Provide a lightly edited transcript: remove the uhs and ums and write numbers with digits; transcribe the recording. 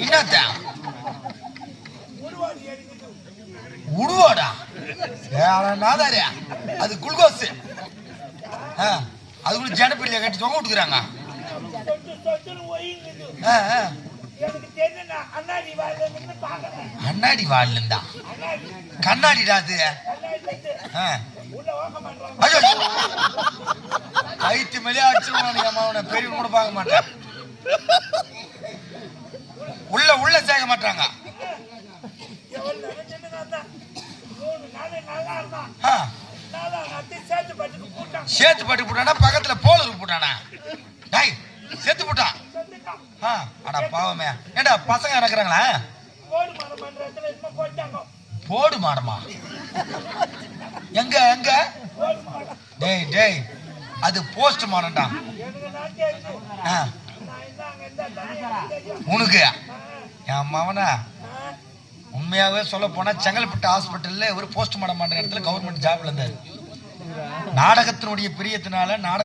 என்னத்த உடுவாடா நாதாரியா அது குளுக்கோஸ் அதுக்குள்ள ஜனப்பிரியா கட்டி தொங்க விட்டுக்கிறாங்க. அண்ணாடி வாழ் இருந்தா கண்ணாடிடா அது. ஐத்து மேலே அடிச்சுடுவானு பெரிய கூட பார்க்க மாட்டேன். உள்ள சேர்க்க மாட்டாங்க. சேத்து பட்டு போட்டானா பக்கத்துல போல போட்டானா செத்து போட்டான். அடா பாவமே. ஏண்டா பசங்க இறக்குறாங்களா? போடு மாடமா எங்க எங்க? டேய் டேய் அது போஸ்ட் மாடம்டா. உனக்கு என் மவனா உண்மையாவே சொல்ல போனா செங்கல்பட்டு ஹாஸ்பிட்டல்ல ஒரு போஸ்ட் மாடம் பண்ற இடத்துல கவர்மெண்ட் ஜாப்ல இருந்தாரு. நாடகத்தினுடைய பிரியத்தினால